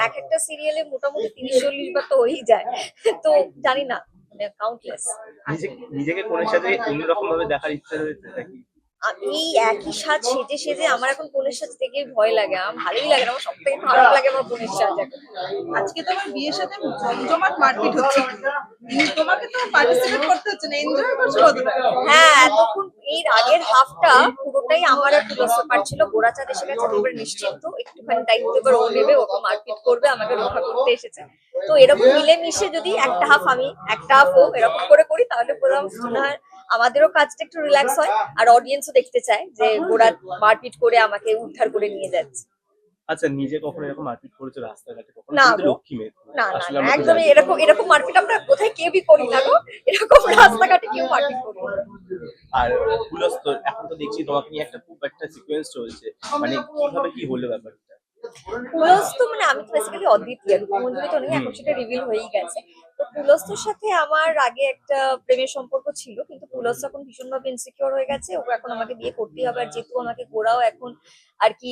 এক একটা সিরিয়ালে মোটামুটি 30-40 বার তো হয়েই যায়। তো জানি না, মানে কাউন্টলেস। নিজেকে কোনের সাথে অন্যরকম ভাবে দেখার ইচ্ছা রয়েছে নাকি? এই একই সাজ সেজে সেজে আমার এখন বোনের সাজ দেখে ভয় লাগে, আমার ভালোই লাগে না, আমার সব থেকে খারাপ লাগে আমার বোনের সাজ এখন। আজকে তোমার বিয়ের সাথে জমজমাট মারপিট হচ্ছে, তোমাকে তো পার্টিসিপেট করতে হচ্ছে না, এনজয় করছো কতটা? হ্যাঁ, এতক্ষণ এর আগের হাফটা পুরোটাই আমার আর পুলস ব্যাপার ছিল। গোড়া চাঁদ এসে গেছে, এবার নিশ্চিন্ত, একটুখানি দায়িত্ব এবার ও নেবে, ওকে মারপিট করবে, আমাকে রক্ষা করতে এসেছে। তো এরকম মিলেমিশে যদি একটা হাফ আমি একটা হাফ ও এরকম করে করি তাহলে বললাম মনে হয় আমাদেরও কাজটা একটু রিল্যাক্স হয়, আর অডিয়েন্সও দেখতে চায় যে গোড়া মারপিট করে আমাকে উদ্ধার করে নিয়ে যাচ্ছে। আচ্ছা, নিজে কখনো এরকম মারপিট করেছো রাস্তাঘাটে? কখনো না তুমি তো গো, লক্ষ্মী মেয়ে, না না আসলে না, আমরা তো একদমই জানি। এরকম এরকম মারপিট আমরা কোথায় কেউই করি না গো, এরকম রাস্তাঘাটে কেউ মারপিট করি না। আর প্লাস তো এখন তো দেখছি তোমাকে নিয়ে একটা খুব একটা সিকোয়েন্স চলছে, মানে কিভাবে কি হলো ব্যাপারটা? পুলস তো মানে আমি তো বেসিক্যালি অদ্বিতীয়, রূপমঞ্জরি তো নেই, হুম। এখন সেটা রিভিল হয়েই গেছে। তো পুলস্তর সাথে আমার আগে একটা প্রেমের সম্পর্ক ছিল, কিন্তু পুলস এখন ভীষণভাবে ইনসিকিউর হয়ে গেছে, ও এখন আমাকে বিয়ে করতেই হবে। আর যেহেতু আমাকে গোড়াও এখন আর কি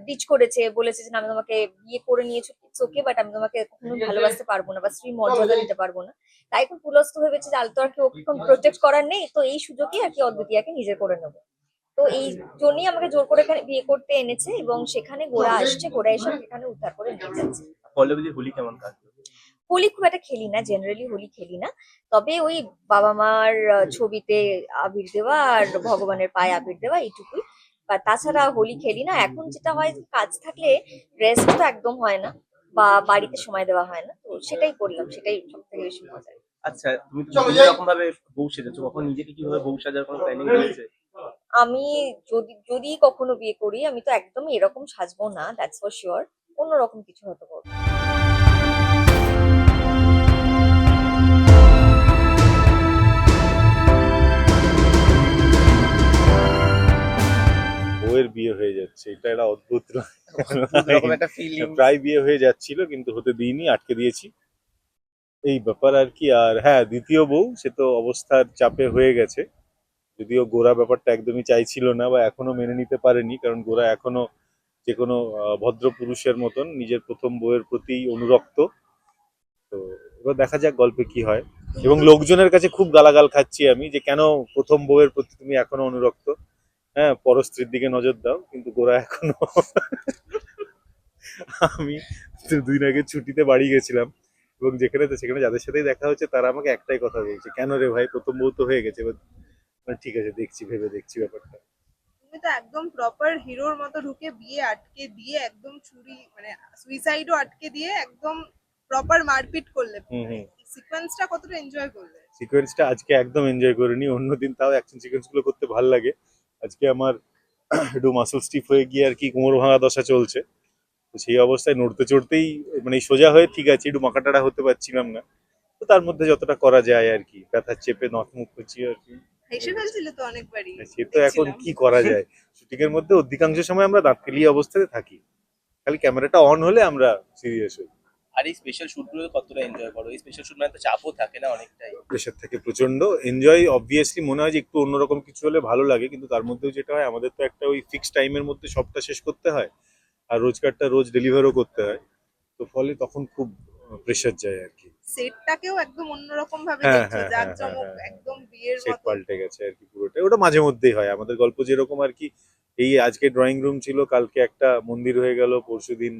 ডিচ করেছে, বলেছে যে না, আমি তোমাকে বিয়ে করে নিয়েছো ইটস ওকে, বাট আমি তোমাকে কখনো ভালোবাসতে পারবো না বা স্ত্রী মর্যাদা দিতে পারবো না। তাই এখন পুলস তো ভেবেছে যে আলতো আর কি ওকে প্রোটেক্ট করার নেই, তো এই সুযোগে আর কি অদ্বিতীয়াকে নিজে করে নেবো। তো এই জন্যই আমাকে জোর করে এখানে বিয়ে করতে এনেছে, এবং সেখানে গোড়া আসছে, গোড়া এসে আমাকে এখানে উদ্ধার করে নিয়ে যাচ্ছে। পল্লবীদি হোলি কেমন কাটলো? হোলি খুব একটা খেলি না, জেনারেলি হোলি খেলি না। তবে ওই বাবা মার ছবিতে আবির দেওয়া আর ভগবানের পায়ে আবির দেওয়া এইটুকুই। বা তাছাড়া হোলি খেলি না। এখন যেটা হয় যে কাজ থাকলে রেস্ট তো একদম হয় না, বা বাড়িতে সময় দেওয়া হয় না, তো সেটাই করলাম, সেটাই সব থেকে বেশি মজা। আচ্ছা, তুমি তো বিভিন্ন রকম ভাবে বউ সেজেছো, কখন নিজেকে কিভাবে বউ সাজার কোনো প্ল্যানিং রয়েছে? আমি যদি যদি কখনো বিয়ে করি, আমি তো একদমই এরকম সাজবো না, দ্যাটস ফর শিওর। অন্যরকম কিছু হতে পারবো। বউয়ের বিয়ে হয়ে যাচ্ছে, এটা একটা অদ্ভুত রকম একটা ফিলিং। প্রায় বিয়ে হয়ে যাচ্ছিল কিন্তু হতে দিইনি, আটকে দিয়েছি, এই ব্যাপার আর কি। আর হ্যাঁ, দ্বিতীয় বউ সে তো অবস্থার চাপে হয়ে গেছে, যদিও গোরা ব্যাপারটা একদমই চাইছিল না বা এখনো মেনে নিতে পারেনি, কারণ গোরা এখনো যে কোনো ভদ্র পুরুষের মতন নিজের প্রথম বউয়ের প্রতি অনুরক্ত। তো এবার দেখা যাক গল্পে কি হয়। এবং লোকজনের কাছে খুব গালাগাল খাচ্ছি আমি যে কেন প্রথম বউয়ের প্রতি তুমি এখনো অনুরক্ত, হ্যাঁ পরস্ত্রীর দিকে নজর দাও, কিন্তু গোরা এখনো আমি 2 দিন আগে ছুটিতে বাড়ি গেছিলাম, এবং সেখানে যাদের সাথেই দেখা হচ্ছে তারা আমাকে একটাই কথা বলছে, কেন রে ভাই প্রথম বউ তো হয়ে গেছে এবার। ঠিক আছে, দেখছি, ভেবে দেখছি ব্যাপারটা। তুমি তো একদম প্রপার হিরোর মতো ঢুকে বিয়ে আটকে দিয়ে একদম ছুরি মানে সুইসাইডও আটকে দিয়ে একদম প্রপার মারপিট করলে। হুম হুম। সিকোয়েন্সটা কতটা এনজয় করলে? সিকোয়েন্সটা আজকে একদম এনজয় করিনি, অন্যদিন তাও অ্যাকশন সিকোয়েন্স গুলো করতে ভালো লাগে। আজকে আমার একটু মাসল স্টিফ হয়ে গিয়ে আর কি কোমর ভাঙা দশা চলছে। তো সেই অবস্থায় নড়তে চড়তেই মানে এই সোজা হয়ে ঠিক আছে, একটু মাকাটাড়া হতে পারছিলাম না। তো তার মধ্যে যতটা করা যায় আর কি, ব্যথা চেপে নখ মুখ খুঁচিয়ে আর কি। হেসে ফেলছিলে তো অনেকবারই, সে তো এখন দেখছিলাম। কি করা যায়, শুটিং এর মধ্যে অধিকাংশ সময় আমরা দাঁত কেলিয়ে অবস্থাতে থাকি, খালি ক্যামেরাটা অন হলে আমরা সিরিয়াস হই। আর এই স্পেশাল শুট গুলো কতটা এনজয় করো? এই স্পেশাল শুট মানে তো চাপও থাকে না অনেকটাই? প্রেশার থেকে প্রচন্ড এনজয়, অবভিয়াসলি মনে হয় যে একটু অন্যরকম কিছু হলে ভালো লাগে, কিন্তু তার মধ্যেও যেটা হয় আমাদের তো একটা ওই ফিক্স টাইমের মধ্যে সবটা শেষ করতে হয়, আর রোজকারটা রোজ ডেলিভারও করতে হয়। তো ফলে তখন খুব প্রেশার যায় আর কি। সেটটাকেও একদম অন্যরকম ভাবে হ্যাঁ দেখছো, হ্যাঁ হ্যাঁ হ্যাঁ জাঁকজমক হ্যাঁ হ্যাঁ, একদম বিয়ের সেট মতো। পাল্টে গেছে আর কি পুরোটাই, ওটা মাঝে মধ্যেই হয় আমাদের গল্প যেরকম আর কি। এই আজকে ড্রয়িং রুম ছিল, কালকে একটা মন্দির হয়ে গেল, পরশুদিন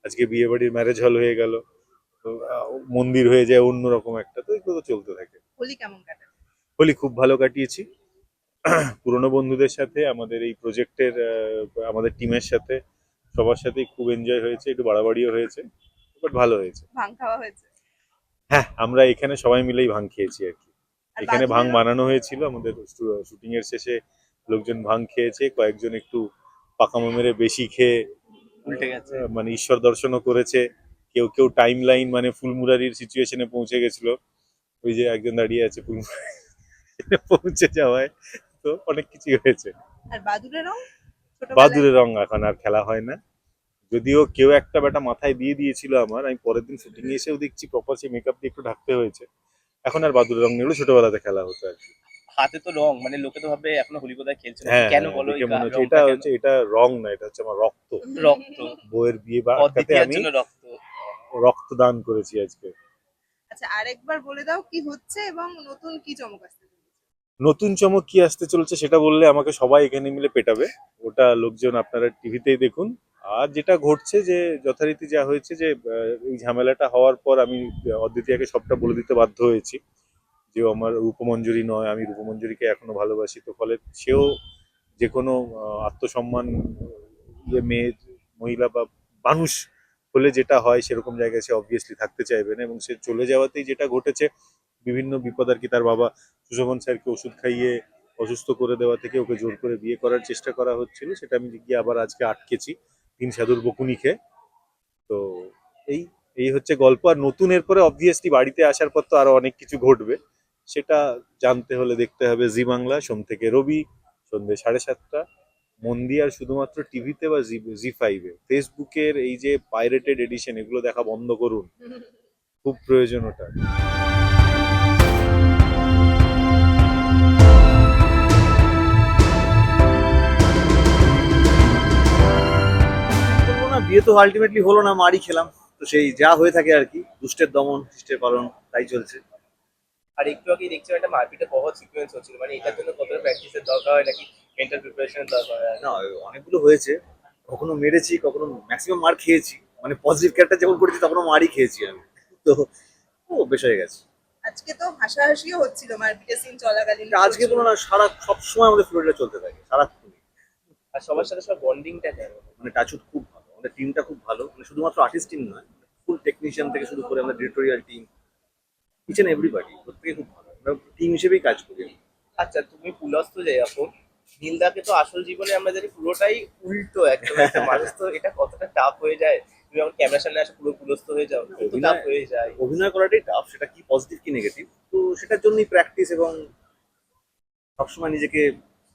আজকে বিয়ে বাড়ির ম্যারেজ হল হয়ে গেল, তো মন্দির হয়ে যায় অন্যরকম একটা, তো এগুলো তো চলতে থাকে। হোলি কেমন কাটে? হোলি খুব ভালো কাটিয়েছি পুরনো বন্ধুদের সাথে, আমাদের এই প্রজেক্টের আমাদের টিমের সাথে, সবার সাথেই খুব এনজয় হয়েছে, একটু বাড়াবাড়িও হয়েছে, বাট ভালো হয়েছে। ভাং খাওয়া হয়েছে? হ্যাঁ, আমরা এখানে সবাই মিলেই ভাং খেয়েছি আর কি। আর এখানে ভাং বাদুড়েরও? বানানো হয়েছিল আমাদের শুটিং এর শেষে, লোকজন ভাং খেয়েছে, কয়েকজন একটু পাকামো মেরে বেশি খেয়ে উল্টে গেছে। মানে ঈশ্বর দর্শনও করেছে। কেউ কেউ টাইম লাইন মানে ফুলমুরারির সিচুয়েশনে পৌঁছে গেছিল, ওই যে একজন দাঁড়িয়ে আছে ফুলমুরারি পৌঁছে যাওয়ায়, তো অনেক কিছুই হয়েছে। আর বাদুড়েরও? ছোটবেলায়? বাদুড়ের রং এখন আর খেলা হয় না, যদিও কেউ একটা বেটা মাথায় দিয়ে দিয়েছিল আমার, আমি পরের দিন শুটিং এ এসেও দেখছি প্রপার সেই মেকআপ দিয়ে একটু ঢাকতে হয়েছে। এখন আর বাদুড়ের রং নেই, ছোটবেলাতে খেলা হতো আর কি। হাতে তো রং, মানে লোকে তো ভাবে এখনো হোলি বোধহয় খেলছে না, হ্যাঁ কেন হ্যাঁ, বলো এই দেখে মনে হচ্ছে এটা রংটা কেন? হচ্ছে, এটা রং না, এটা হচ্ছে আমার রক্ত। রক্ত। বউয়ের বিয়ে বা আটকাতে অদ্বিতীয়ার আমি জন্য রক্ত। রক্তদান করেছি আজকে। আচ্ছা, আরেকবার বলে দাও কি হচ্ছে এবং নতুন কি চমক আসতে চলেছে? নতুন চমক কি আসতে চলেছে সেটা বললে আমাকে সবাই এখানে মিলে পেটাবে, ওটা লোকজন আপনারা টিভিতেই দেখুন। আর যেটা ঘটছে যে যথারীতি যা হয়েছে যে এই ঝামেলাটা হওয়ার পর আমি অদ্বিতীয়াকে সবটা বলে দিতে বাধ্য হয়েছি যে ও আমার রূপমঞ্জুরি নয়, আমি রূপমঞ্জুরিকে এখনো ভালোবাসি। তো ফলে সেও যে কোনো আত্মসম্মান মেয়ে মহিলা বা মানুষ হলে যেটা হয় সেরকম জায়গায় সে অবভিয়াসলি থাকতে চাইবে না, এবং সে চলে যাওয়াতেই যেটা ঘটেছে বিভিন্ন বিপদ আর কি, তার বাবা সুশোভন স্যারকে ওষুধ খাইয়ে অসুস্থ করে দেওয়া থেকে ওকে জোর করে বিয়ে করার চেষ্টা করা হচ্ছিল, সেটা আমি গিয়ে আবার আজকে আটকেছি 3 সাধুর বকুনি খেয়ে। তো এই এই হচ্ছে গল্প। আর নতুনের পরে অবভিয়াসলি বাড়িতে আসার পর তো আরো অনেক কিছু ঘটবে, সেটা জানতে হলে দেখতে হবে জি বাংলা সোম থেকে রবি সন্ধ্যে 7:30 মন দিয়ে। আর শুধুমাত্র টিভিতে বা জি5-এ, ফেসবুকের এই যে পাইরেটেড এডিশন এগুলো দেখা বন্ধ করুন, খুব প্রয়োজন ওটা। বলবো না, বিয়ে তো আলটিমেটলি হলো না, মারই খেলাম। তো সেই যা হয়ে থাকে আর কি, দুষ্টের দমন শিষ্টের পালন, তাই চলছে। আর একটু আগে দেখছি একটা মারপিটের বহুত সিকোয়েন্স হচ্ছিল, মানে এটার জন্য কতটা প্র্যাকটিসের দরকার হয় নাকি মেন্টাল প্রিপারেশনের দরকার হয়? না, অনেকগুলো হয়েছে, কখনো মেরেছি, কখনো ম্যাক্সিমাম মার খেয়েছি। মানে পজিটিভ ক্যারেক্টার যখন করেছি তখনও মারই খেয়েছি আমি। তো ও বেশ হয়ে গেছে। আজকে তো হাসাহাসিও হচ্ছিল মারপিটের সিন চলাকালীন। এটা আজকে বলো না, সবসময় আমাদের ফ্লোরিডা চলতে থাকে সারাক্ষণ। আর সবার সাথে সবার বন্ডিংটা কেমন? মানে টাচউড খুব ভালো, আমাদের টিমটা খুব ভালো। মানে শুধুমাত্র আর্টিস্ট টিম নয়, ফুল টেকনিশিয়ান থেকে শুরু করে আমাদের directorial team, each and everybody, প্রত্যেকে খুব ভালো। আমরা টিম হিসেবেই কাজ করি। আচ্ছা, তুমি পুলস্ত যাই এখন, নীলদাকে তো আসল জীবনে আমরা জানি পুরোটাই উল্টো একদম একটা মানুষ, তো এটা কতটা টাফ হয়ে যায়? তুমি যখন ক্যামেরার সামনে আসে পুরো পুলস্ত হয়ে যাও, কত টাফ হয়ে যায়? অভিনয় করাটাই টাফ, সেটা কি পজিটিভ কি নেগেটিভ। তো সেটার জন্যই প্র্যাকটিস এবং সবসময় নিজেকে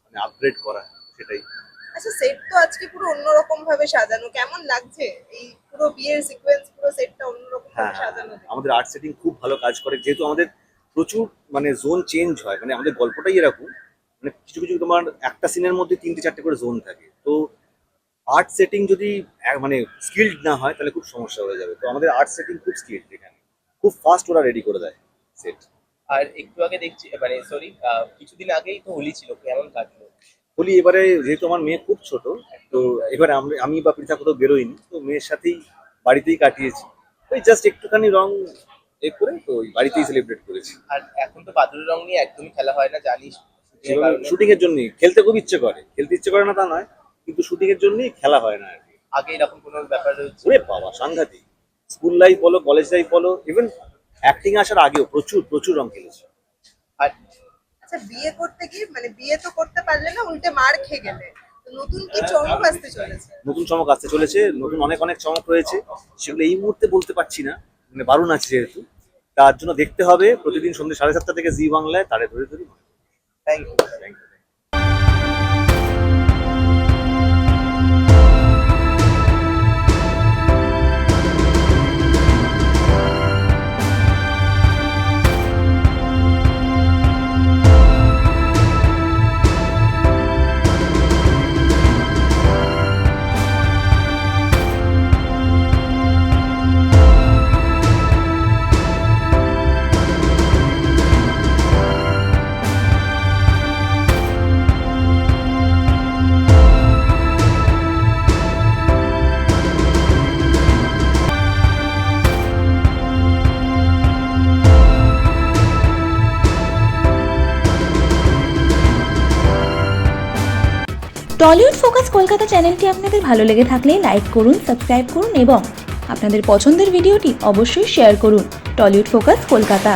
মানে আপগ্রেড করা, সেটাই। আচ্ছা, সেট তো আজকে পুরো অন্যরকম ভাবে সাজানো, কেমন লাগছে এই পুরো বিয়ের সিকোয়েন্স, পুরো সেটটা অন্যরকম হ্যাঁ, ভাবে সাজানো? আমাদের আর্ট সেটিং খুব ভালো কাজ করে, যেহেতু আমাদের প্রচুর মানে জোন চেঞ্জ হয়। মানে আমাদের গল্পটাই এরকম, মানে কিছু কিছু তোমার একটা সিনের মধ্যে 3-4টে করে জোন থাকে। তো আর্ট সেটিং যদি মানে স্কিল্ড না হয় তাহলে খুব সমস্যা হয়ে যাবে। তো আমাদের আর্ট সেটিং খুব স্কিল্ড, এখানে খুব ফাস্ট ওরা রেডি করে দেয় সেট। আর একটু আগে দেখছি, মানে সরি, কিছুদিন আগেই তো হোলি ছিল, কেমন কাটলো? বলি এবারে যেহেতু আমার মেয়ে খুব ছোট, তো এবারে আমি বা পৃথা কোথাও বেরোইনি, তো মেয়ের সাথেই বাড়িতেই কাটিয়েছি। ওই জাস্ট একটুখানি রং করে তো ওই বাড়িতেই সেলিব্রেট করেছি। আর এখন তো বাদুড়ের রং নিয়ে একদমই খেলা হয় না, জানিস। শুটিং এর জন্যই খেলতে খুব ইচ্ছে করে, খেলতে ইচ্ছে করে না তা নয়, কিন্তু শুটিং এর জন্যই খেলা হয় না আর কি। আগে এরকম কোনো ব্যাপার রয়েছে? ওরে বাবা, সাংঘাতিক। স্কুল লাইফ বলো, কলেজ লাইফ বলো, ইভেন অ্যাক্টিং আসার আগেও প্রচুর প্রচুর রং খেলেছি। আর আচ্ছা, বিয়ে করতে কি মানে বিয়ে তো করতে পারলে না, উল্টে মার খেয়ে গেলে, তো নতুন কি চমক আসতে চলেছে? নতুন চমক আসতে চলেছে, নতুন অনেক অনেক চমক রয়েছে, সেগুলো এই মুহূর্তে বলতে পারছি না, মানে বারণ আছে যেহেতু। তার জন্য দেখতে হবে প্রতিদিন সন্ধ্যে 7:30 থেকে জি বাংলায় তারে ধরে ধরে। Thank you. Thank you. Tollywood focus Kolkata চ্যানেলটি আপনাদের ভালো লেগে থাকলে লাইক করুন, সাবস্ক্রাইব করুন এবং আপনাদের পছন্দের ভিডিওটি অবশ্যই শেয়ার করুন। Tollywood focus Kolkata.